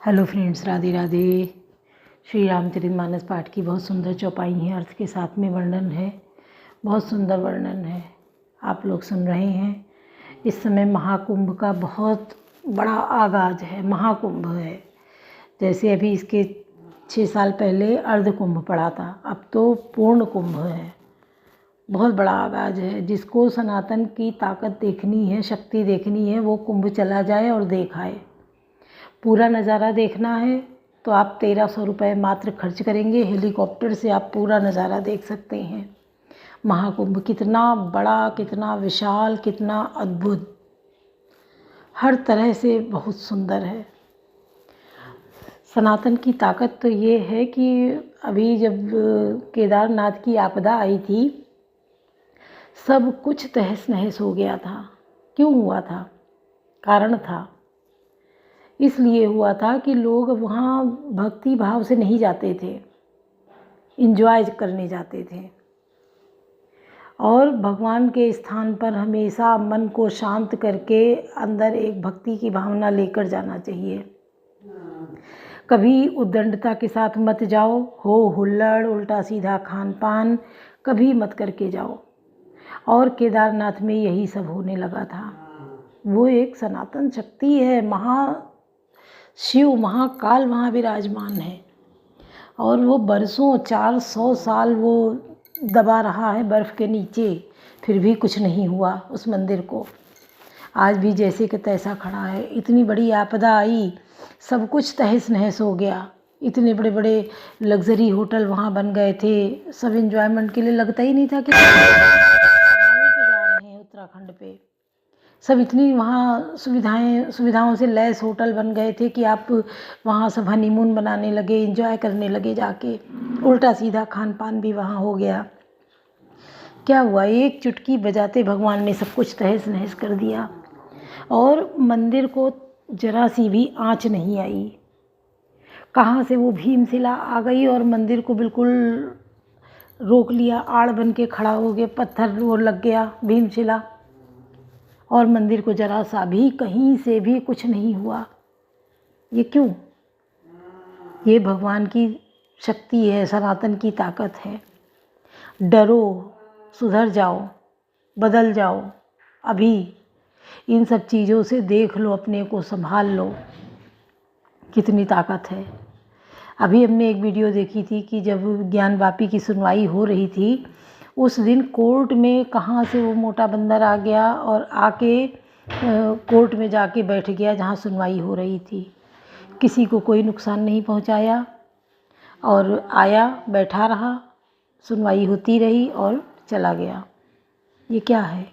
Hello friends, Radhe Radhe. Shri Ramcharitmanas पाठ की बहुत सुंदर चौपाई है, अर्थ के साथ में वर्णन है, बहुत सुंदर वर्णन है। आप लोग सुन रहे हैं। इस समय महाकुंभ का बहुत बड़ा आगाज है, महाकुंभ है। जैसे अभी इसके 6 साल पहले अर्ध कुंभ पड़ा था, अब तो पूर्ण कुंभ है। बहुत बड़ा आगाज है। जिसको सनातन की ताकत देखनी है, शक्ति देखनी है, वो कुंभ चला जाए और देख आए। पूरा नज़ारा देखना है तो आप 1300 रुपये मात्र खर्च करेंगे। हेलीकॉप्टर से आप पूरा नज़ारा देख सकते हैं। महाकुंभ कितना बड़ा, कितना विशाल, कितना अद्भुत, हर तरह से बहुत सुंदर है। सनातन की ताकत तो ये है कि अभी जब केदारनाथ की आपदा आई थी, सब कुछ तहस नहस हो गया था। क्यों हुआ था? कारण था। इसलिए हुआ था कि लोग वहाँ भक्ति भाव से नहीं जाते थे, एंजॉय करने जाते थे। और भगवान के स्थान पर हमेशा मन को शांत करके अंदर एक भक्ति की भावना लेकर जाना चाहिए। कभी उद्दंडता के साथ मत जाओ, हो हुल्लड़, उल्टा सीधा खान पान कभी मत करके जाओ। और केदारनाथ में यही सब होने लगा था। वो एक सनातन शक्ति है, शिव महाकाल वहाँ विराजमान है। और वो बरसों 400 साल वो दबा रहा है बर्फ़ के नीचे, फिर भी कुछ नहीं हुआ उस मंदिर को। आज भी जैसे कि तैसा खड़ा है। इतनी बड़ी आपदा आई, सब कुछ तहस नहस हो गया। इतने बड़े बड़े लग्जरी होटल वहाँ बन गए थे, सब एंजॉयमेंट के लिए। लगता ही नहीं था कि पहाड़ों पे जा रहे हैं, उत्तराखंड पे। सब इतनी वहाँ सुविधाओं से लैस होटल बन गए थे कि आप वहाँ सब हनीमून बनाने लगे, एंजॉय करने लगे जाके। उल्टा सीधा खान पान भी वहाँ हो गया। क्या हुआ? एक चुटकी बजाते भगवान ने सब कुछ तहस नहस कर दिया। और मंदिर को जरा सी भी आँच नहीं आई। कहाँ से वो भीमशिला आ गई और मंदिर को बिल्कुल रोक लिया। आड़ बन के खड़ा हो गया, पत्थर वो लग गया भीमशिला, और मंदिर को जरा सा भी कहीं से भी कुछ नहीं हुआ। ये क्यों? ये भगवान की शक्ति है, सनातन की ताकत है। डरो, सुधर जाओ, बदल जाओ। अभी इन सब चीज़ों से देख लो, अपने को संभाल लो, कितनी ताकत है। अभी हमने एक वीडियो देखी थी कि जब ज्ञानवापी की सुनवाई हो रही थी, उस दिन कोर्ट में कहाँ से वो मोटा बंदर आ गया और आके कोर्ट में जाके बैठ गया जहाँ सुनवाई हो रही थी। किसी को कोई नुकसान नहीं पहुँचाया, और आया, बैठा रहा, सुनवाई होती रही और चला गया। ये क्या है?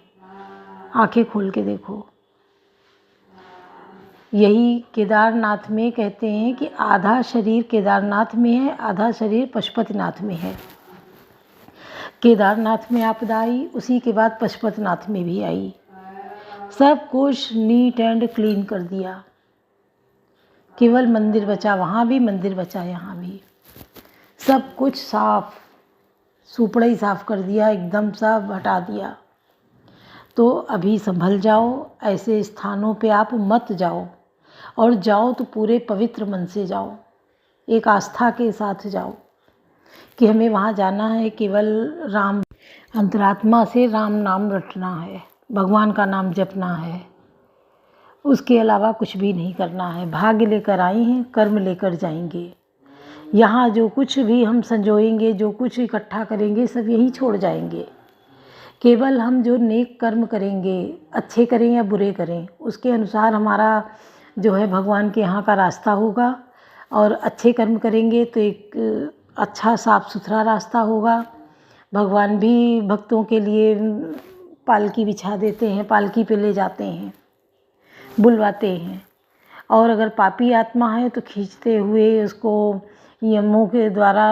आंखें खोल के देखो। यही केदारनाथ में कहते हैं कि आधा शरीर केदारनाथ में है, आधा शरीर पशुपतिनाथ में है। केदारनाथ में आपदा आई, उसी के बाद पशुपतिनाथ में भी आई। सब कुछ नीट एंड क्लीन कर दिया। केवल मंदिर बचा, वहाँ भी मंदिर बचा, यहाँ भी सब कुछ साफ, सुपड़ा ही साफ कर दिया, एकदम सब हटा दिया। तो अभी संभल जाओ। ऐसे स्थानों पे आप मत जाओ, और जाओ तो पूरे पवित्र मन से जाओ, एक आस्था के साथ जाओ कि हमें वहाँ जाना है। केवल राम, अंतरात्मा से राम नाम रटना है, भगवान का नाम जपना है, उसके अलावा कुछ भी नहीं करना है। भाग्य लेकर आए हैं, कर्म लेकर जाएंगे। यहाँ जो कुछ भी हम संजोएंगे, जो कुछ इकट्ठा करेंगे, सब यहीं छोड़ जाएंगे। केवल हम जो नेक कर्म करेंगे, अच्छे करें या बुरे करें, उसके अनुसार हमारा जो है भगवान के यहाँ का रास्ता होगा। और अच्छे कर्म करेंगे तो एक अच्छा साफ सुथरा रास्ता होगा। भगवान भी भक्तों के लिए पालकी बिछा देते हैं, पालकी पे ले जाते हैं, बुलवाते हैं। और अगर पापी आत्मा है तो खींचते हुए उसको यमों के द्वारा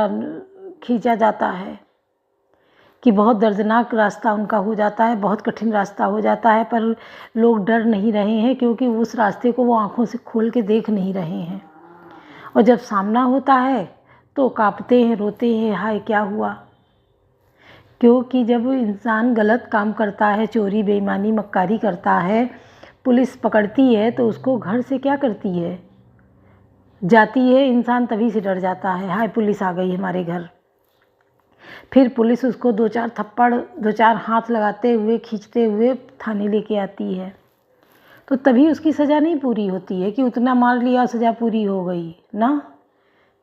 खींचा जाता है कि बहुत दर्दनाक रास्ता उनका हो जाता है, बहुत कठिन रास्ता हो जाता है। पर लोग डर नहीं रहे हैं, क्योंकि उस रास्ते को वो आँखों से खोल के देख नहीं रहे हैं। और जब सामना होता है तो कांपते हैं, रोते हैं, हाय क्या हुआ। क्योंकि जब इंसान गलत काम करता है, चोरी बेईमानी मक्कारी करता है, पुलिस पकड़ती है तो उसको घर से क्या करती है? जाती है, इंसान तभी से डर जाता है, हाय पुलिस आ गई हमारे घर। फिर पुलिस उसको 2-4 थप्पड़, 2-4 हाथ लगाते हुए खींचते हुए थाने लेके आती है। तो तभी उसकी सज़ा नहीं पूरी होती है कि उतना मार लिया सज़ा पूरी हो गई ना।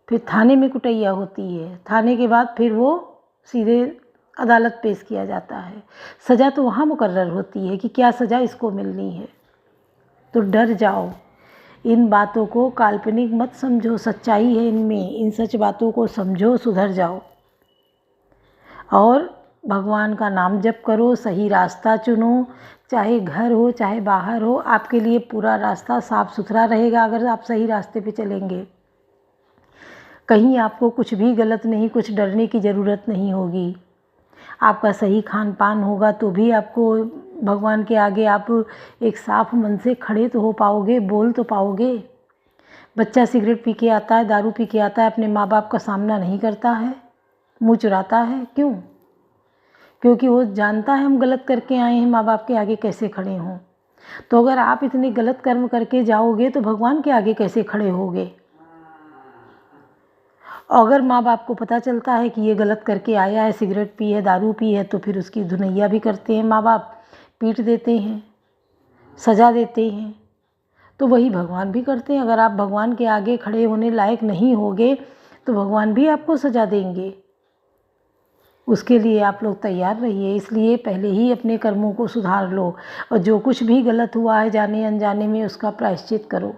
फिर थाने में कुटैया होती है, थाने के बाद फिर वो सीधे अदालत पेश किया जाता है। सज़ा तो वहाँ मुकर्रर होती है कि क्या सज़ा इसको मिलनी है। तो डर जाओ, इन बातों को काल्पनिक मत समझो, सच्चाई है इनमें, इन सच बातों को समझो, सुधर जाओ और भगवान का नाम जप करो, सही रास्ता चुनो। चाहे घर हो चाहे बाहर हो, आपके लिए पूरा रास्ता साफ सुथरा रहेगा अगर आप सही रास्ते पे चलेंगे। कहीं आपको कुछ भी गलत नहीं, कुछ डरने की ज़रूरत नहीं होगी। आपका सही खान पान होगा तो भी आपको भगवान के आगे आप एक साफ मन से खड़े तो हो पाओगे, बोल तो पाओगे। बच्चा सिगरेट पी के आता है, दारू पी के आता है, अपने माँ बाप का सामना नहीं करता है, मुँह चुराता है। क्यों? क्योंकि वो जानता है हम गलत करके आए हैं, माँ बाप के आगे कैसे खड़े हों। तो अगर आप इतने गलत कर्म करके जाओगे तो भगवान के आगे कैसे खड़े होगे। अगर माँ बाप को पता चलता है कि ये गलत करके आया है, सिगरेट पी है, दारू पी है, तो फिर उसकी धुनैया भी करते हैं माँ बाप, पीट देते हैं, सज़ा देते हैं। तो वही भगवान भी करते हैं। अगर आप भगवान के आगे खड़े होने लायक नहीं होगे तो भगवान भी आपको सज़ा देंगे। उसके लिए आप लोग तैयार रहिए। इसलिए पहले ही अपने कर्मों को सुधार लो और जो कुछ भी गलत हुआ है जाने अनजाने में उसका प्रायश्चित करो।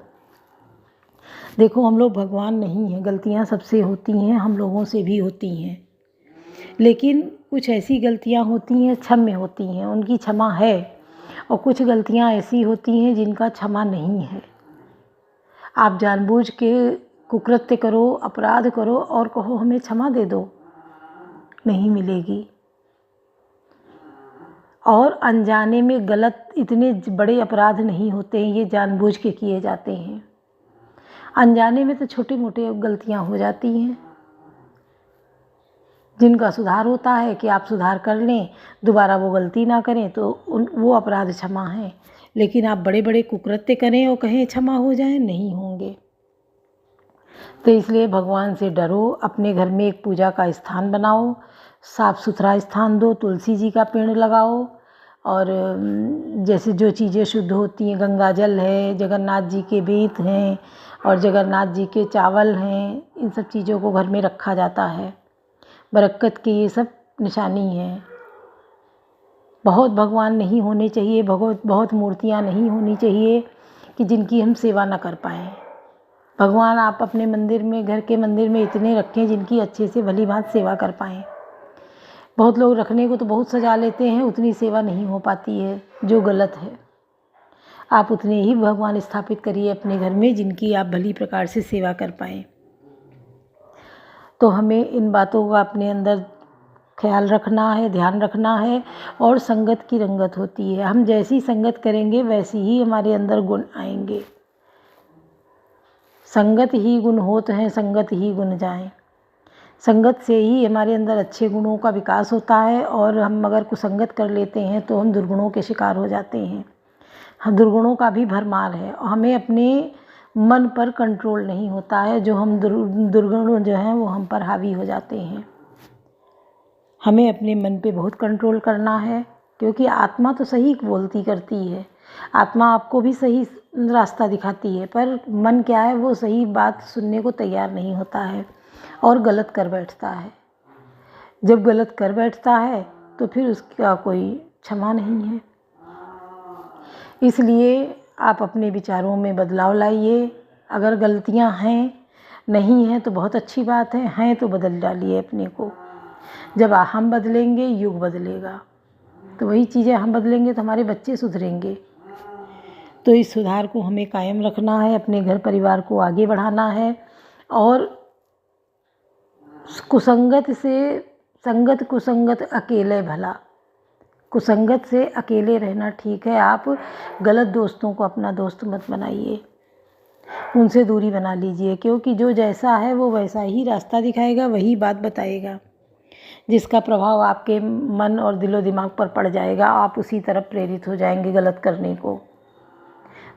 देखो, हम लोग भगवान नहीं हैं, गलतियां सबसे होती हैं, हम लोगों से भी होती हैं, लेकिन कुछ ऐसी गलतियां होती हैं क्षम्य होती हैं, उनकी क्षमा है, और कुछ गलतियां ऐसी होती हैं जिनका क्षमा नहीं है। आप जानबूझ के कुकृत्य करो, अपराध करो और कहो हमें क्षमा दे दो, नहीं मिलेगी। और अनजाने में गलत इतने बड़े अपराध नहीं होते हैं, ये जानबूझ के किए जाते हैं। अनजाने में तो छोटी मोटी गलतियां हो जाती हैं जिनका सुधार होता है कि आप सुधार कर लें, दोबारा वो गलती ना करें, तो वो अपराध क्षमा है। लेकिन आप बड़े बड़े कुकृत्य करें और कहें क्षमा हो जाए, नहीं होंगे। तो इसलिए भगवान से डरो, अपने घर में एक पूजा का स्थान बनाओ, साफ़ सुथरा स्थान दो, तुलसी जी का पेड़ लगाओ, और जैसे जो चीज़ें शुद्ध होती हैं, गंगा जल है, जगन्नाथ जी के बेंत हैं और जगन्नाथ जी के चावल हैं, इन सब चीज़ों को घर में रखा जाता है। बरकत की ये सब निशानी है। बहुत भगवान नहीं होने चाहिए, बहुत मूर्तियाँ नहीं होनी चाहिए कि जिनकी हम सेवा ना कर पाएँ। भगवान आप अपने मंदिर में, घर के मंदिर में इतने रखें जिनकी अच्छे से भली भांति सेवा कर पाएँ। बहुत लोग रखने को तो बहुत सजा लेते हैं, उतनी सेवा नहीं हो पाती है, जो गलत है। आप उतने ही भगवान स्थापित करिए अपने घर में जिनकी आप भली प्रकार से सेवा कर पाएँ। तो हमें इन बातों का अपने अंदर ख्याल रखना है, ध्यान रखना है। और संगत की रंगत होती है, हम जैसी संगत करेंगे वैसी ही हमारे अंदर गुण आएंगे। संगत ही गुण होत हैं, संगत ही गुण जाएं। संगत से ही हमारे अंदर अच्छे गुणों का विकास होता है, और हम अगर कुसंगत कर लेते हैं तो हम दुर्गुणों के शिकार हो जाते हैं। हम दुर्गुणों का भी भरमार है, हमें अपने मन पर कंट्रोल नहीं होता है, जो हम दुर्गुण जो हैं वो हम पर हावी हो जाते हैं। हमें अपने मन पे बहुत कंट्रोल करना है, क्योंकि आत्मा तो सही बोलती करती है, आत्मा आपको भी सही रास्ता दिखाती है, पर मन क्या है, वो सही बात सुनने को तैयार नहीं होता है और गलत कर बैठता है। जब गलत कर बैठता है तो फिर उसका कोई क्षमा नहीं है। इसलिए आप अपने विचारों में बदलाव लाइए। अगर गलतियां हैं, नहीं हैं तो बहुत अच्छी बात है, हैं तो बदल डालिए अपने को। जब हम बदलेंगे युग बदलेगा, तो वही चीज़ें हम बदलेंगे तो हमारे बच्चे सुधरेंगे। तो इस सुधार को हमें कायम रखना है, अपने घर परिवार को आगे बढ़ाना है। और कुसंगत से संगत, कुसंगत अकेले भला। कुसंगत से अकेले रहना ठीक है, आप गलत दोस्तों को अपना दोस्त मत बनाइए, उनसे दूरी बना लीजिए। क्योंकि जो जैसा है वो वैसा ही रास्ता दिखाएगा, वही बात बताएगा, जिसका प्रभाव आपके मन और दिलो दिमाग पर पड़ जाएगा, आप उसी तरफ प्रेरित हो जाएंगे गलत करने को।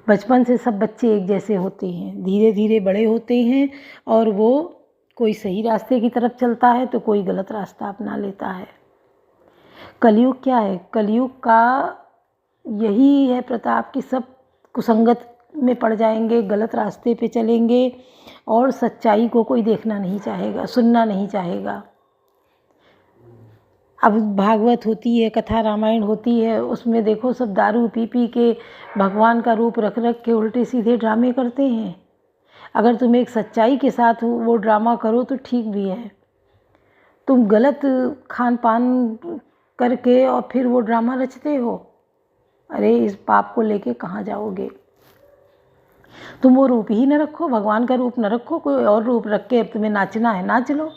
बचपन से सब बच्चे एक जैसे होते हैं, धीरे धीरे बड़े होते हैं और वो कोई सही रास्ते की तरफ चलता है तो कोई गलत रास्ता अपना लेता है। कलयुग क्या है? कलयुग का यही है प्रताप कि सब कुसंगत में पड़ जाएंगे, गलत रास्ते पे चलेंगे और सच्चाई को कोई देखना नहीं चाहेगा, सुनना नहीं चाहेगा। अब भागवत होती है, कथा रामायण होती है, उसमें देखो सब दारू पी पी के भगवान का रूप रख रख के उल्टे सीधे ड्रामे करते हैं। अगर तुम एक सच्चाई के साथ वो ड्रामा करो तो ठीक भी है, तुम गलत खान पान करके और फिर वो ड्रामा रचते हो, अरे इस पाप को लेके कहाँ जाओगे? तुम वो रूप ही न रखो, भगवान का रूप न रखो, कोई और रूप रख के तुम्हें नाचना है नाच लो,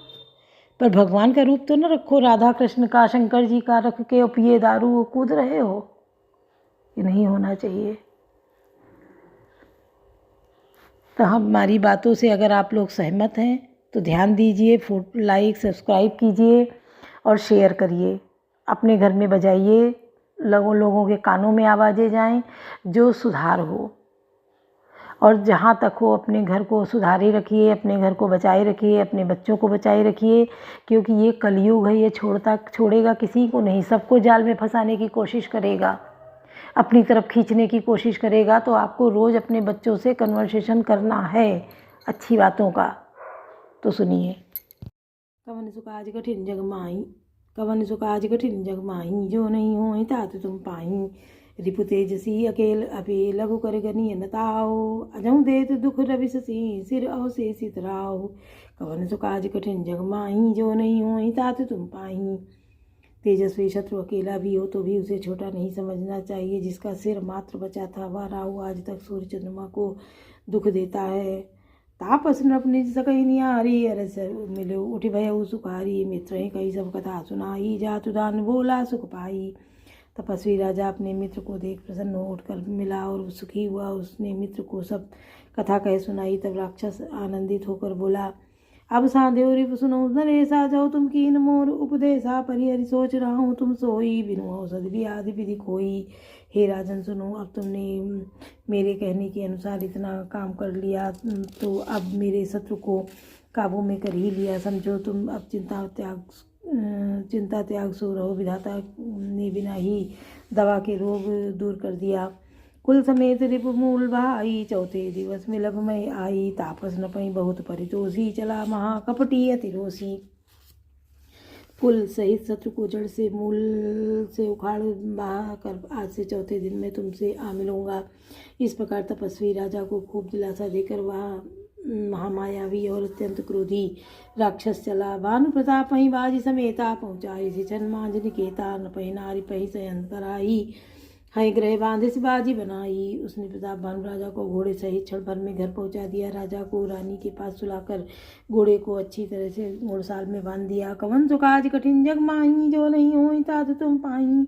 पर भगवान का रूप तो न रखो। राधा कृष्ण का, शंकर जी का रख के और पिए दारू कूद रहे हो, ये नहीं होना चाहिए। तो हमारी बातों से अगर आप लोग सहमत हैं तो ध्यान दीजिए, लाइक सब्सक्राइब कीजिए और शेयर करिए, अपने घर में बजाइए, लोगों के कानों में आवाज़ें जाएं जो सुधार हो। और जहाँ तक हो अपने घर को सुधारे रखिए, अपने घर को बचाए रखिए, अपने बच्चों को बचाए रखिए, क्योंकि ये कलयुग है, ये छोड़ेगा किसी को नहीं, सबको जाल में फंसाने की कोशिश करेगा, अपनी तरफ खींचने की कोशिश करेगा। तो आपको रोज़ अपने बच्चों से कन्वर्सेशन करना है अच्छी बातों का। तो सुनिए। कवन सुख आज कठिन जग माही, कवन सुख आज कठिन जग माही, जो नहीं हो तात तुम पाही, रिपु तेजसी अकेल अपे लघु कर गनी नताओ, अजऊ देत दुख रवि ससी सिर अवशेषित राव, कवन सुख आज कठिन जग माही, जो नहीं हो तात तुम पाही। तेजस्वी शत्रु अकेला भी हो तो भी उसे छोटा नहीं समझना चाहिए, जिसका सिर मात्र बचा था वह राहु आज तक सूर्य चंद्रमा को दुख देता है। तापस नृप निज सकई निहारी, अरस मिलो उठि भय सुखारी, मित्र कई सब कथा सुनाई, जातु दान बोला सुख पाई। तपस्वी राजा अपने मित्र को देख प्रसन्न हो उठकर मिला और सुखी हुआ, उसने मित्र को सब कथा कह सुनाई। तब राक्षस आनंदित होकर बोला, अब साधेव रिप सुनो नरेशा, जाओ तुम कीन मोर उपदेशा, परिहरि सोच रहा हूँ तुम सोई, बिनु औषध भी आदि विधि खोई। हे राजन सुनो, अब तुमने मेरे कहने के अनुसार इतना काम कर लिया तो अब मेरे शत्रु को काबू में कर ही लिया, समझो तुम अब चिंता त्याग सो रहो, विधाता ने बिना ही दवा के रोग दूर कर दिया। कुल समेत रिपु मूल भाई, चौथे दिवस में लभ में आई, तापस न पई बहुत परितोषी, चला महाकपटी अतिरोषी। कुल सहित शत्रु को जड़ से मूल से उखाड़ बहा कर आज से चौथे दिन में तुमसे आ मिलूंगा। इस प्रकार तपस्वी राजा को खूब दिलासा देकर वह महामायावी और अत्यंत क्रोधी राक्षस चला। भानु प्रताप ही बाजी समेता, पहुँचाई से छन्मांज निकेता, न पही नारी पही सयन कराई, है ग्रह बांधे से बाजी बनाई। उसने प्रताप भानु राजा को घोड़े सहित क्षण भर में घर पहुंचा दिया। राजा को रानी के पास सुलाकर घोड़े को अच्छी तरह से घोड़साल में बांध दिया। कवन सुख आज कठिन जग माही, जो नहीं होई तात तुम पाही,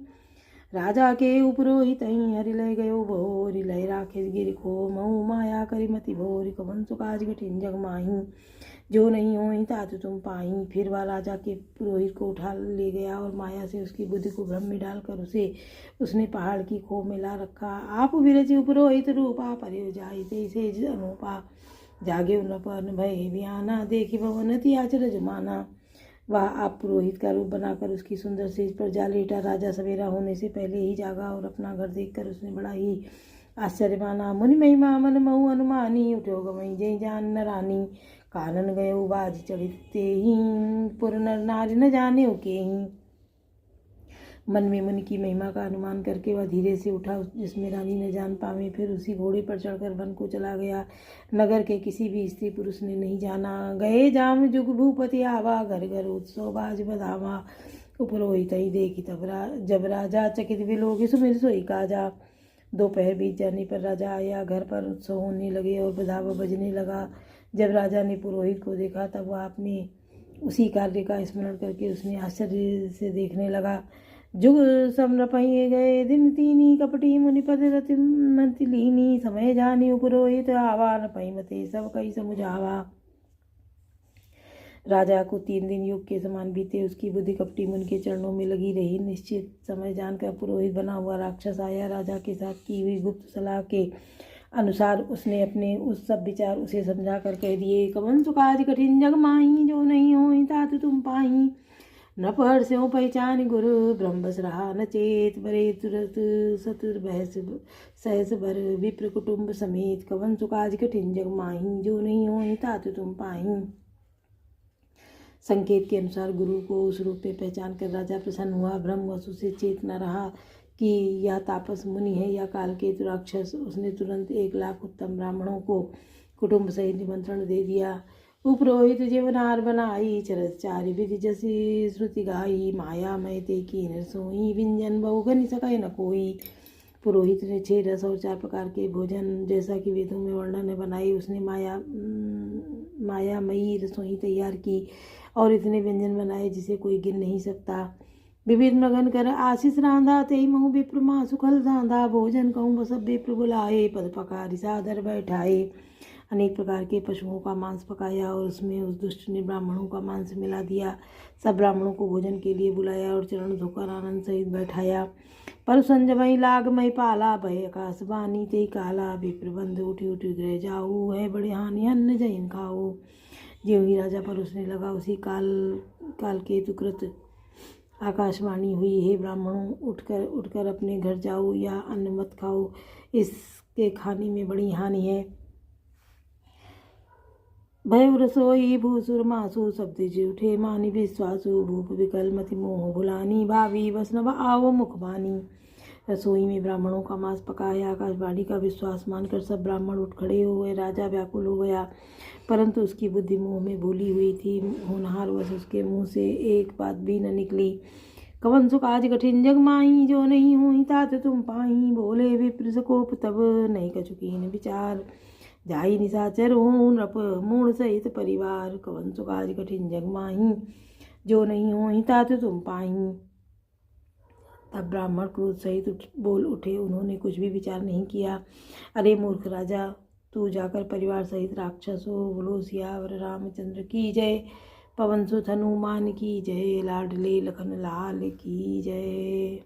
राजा के उपरोहित हरि लय गयो भोरी, लय राखे गिर खो मऊ माया करी मति भोरी, कवन सुख आज कठिन जग माही, जो नहीं होई तात तुम पाही। फिर वह राजा के पुरोहित को उठा ले गया और माया से उसकी बुद्धि को भ्रम में डालकर उसने पहाड़ की खो में ला रखा। आप विरचि उपरोहित रूपा, परे जाई से अनुपा, जागे न पर भय बियाना, देखी भवनति आचर जमाना। वह आप पुरोहित का रूप बनाकर उसकी सुंदर सेज पर जा लेटा। राजा सवेरा होने से पहले ही जागा और अपना घर देखकर उसने बड़ा ही आश्चर्य माना। मुनि महिमा मन महु अनुमानी, उठो गवई जय जान न रानी, कानन गयो बाज चढ़ते ही, पुर नर नारी न जाने के ही। मन में मुनि की महिमा का अनुमान करके वह धीरे से उठा, जिसमें रानी न जान पावे। फिर उसी घोड़े पर चढ़कर वन को चला गया। नगर के किसी भी स्त्री पुरुष ने नहीं जाना। गए जाम जुग भूपति आवा, घर घर उत्सव बाज बधावा, उपरोहित ही देखी तब जब राजा चकित विलोक सुमिर सोई काजा। दोपहर बीत जाने पर राजा आया, घर पर उत्सव होने लगे और बधावा बजने लगा। जब राजा ने पुरोहित को देखा तब वह अपने उसी कार्य का स्मरण करके उसने आश्चर्य से देखने लगा। जुग सब न पहिए गए दिन तीनी, कपटी मुनिपद रति मति लीनी, समय जानी उपरोहित आवा, न पही मते सब कई समुझावा। राजा को 3 दिन युग के समान बीते। उसकी बुद्धि कपटी मुनि के चरणों में लगी रही। निश्चित समय जानकर पुरोहित बना हुआ राक्षस आया। राजा के साथ की हुई गुप्त सलाह के अनुसार उसने अपने उस सब विचार उसे समझा कर कह दिए। कवन सुकाज कठिन जग माही, जो नहीं हो तात तुम पाही। न पहर स्यों पहचान गुरु, ब्रह्म बस रहा न चेत। बरे तुरत सतुर बहस सहस भर, विप्र कुटुंब समेत। कवन सुकाज कठिन जग माही, जो नहीं हो तात तुम पाही। संकेत के अनुसार गुरु को उस रूप में पहचान कर राजा प्रसन्न हुआ। ब्रह्म वसु से चेत न रहा कि यह तापस मुनि है या कालकेतु राक्षस। उसने तुरंत 1,00,000 उत्तम ब्राह्मणों को कुटुंब सहित निमंत्रण दे दिया। उपरोहित जीवनार बनाई, चरचारि विधि जसी श्रुति गाई। माया मय ते की नरसोई, व्यंजन बहुगनि सकै न कोई। पुरोहित ने 6 रस और 4 प्रकार के भोजन जैसा कि वेदों में वर्णन है बनाई। उसने मायामयी रसोई तैयार की और इतने व्यंजन बनाए जिसे कोई गिन नहीं सकता। विविध मगन कर आशीष रांधा, तेई महु विप्र माँ सुखल साधा। भोजन कहूँ सब विप्र बुलाए, पद पकारी सादर बैठाए। अनेक प्रकार के पशुओं का मांस पकाया और उसमें उस दुष्ट ने ब्राह्मणों का मांस मिला दिया। सब ब्राह्मणों को भोजन के लिए बुलाया और चरण धोकर आनंद सहित बैठाया। पर संजमई लाग मई पाला, भय आकाशवाणी ते काला। विप्रबंध उठी उठी गृह जाऊ, है बड़े हानि अन्न जैन खाओ। ज्यों ही राजा पर उसने लगा उसी काल केतुकृत आकाशवाणी हुई, हे ब्राह्मणों उठकर अपने घर जाओ या अन्न मत खाओ, इसके खाने में बड़ी हानि है। भय रसोई भूसुर मासु, सब तेज उठे मानि विश्वासु। भूप विकल मति मोह भुलानी, भावी वसनव आओ मुखबानी। रसोई में ब्राह्मणों का मांस पकाया। आकाशवाणी का विश्वास मानकर सब ब्राह्मण उठ खड़े हो गए। राजा व्याकुल हो गया, परंतु उसकी बुद्धि मुँह में भूली हुई थी। होनहार वश उसके मुँह से एक बात भी न निकली। कवन सुकाज कठिन जग माही, जो नहीं हुई तात तुम पाही। बोले विप्र सकोप तब, नहीं कछुकीन विचार। जाई निशाचर हो नृप, मूढ़ सहित परिवार। कवन सुकाज कठिन जग माही, जो नहीं हुई तात तुम पाही। तब ब्राह्मण क्रोध सहित बोल उठे। उन्होंने कुछ भी विचार नहीं किया। अरे मूर्ख राजा, तू जाकर परिवार सहित राक्षस हो। बोलो सियावर रामचंद्र की जय। पवन सुत हनुमान की जय। लाडले लखन लाल की जय।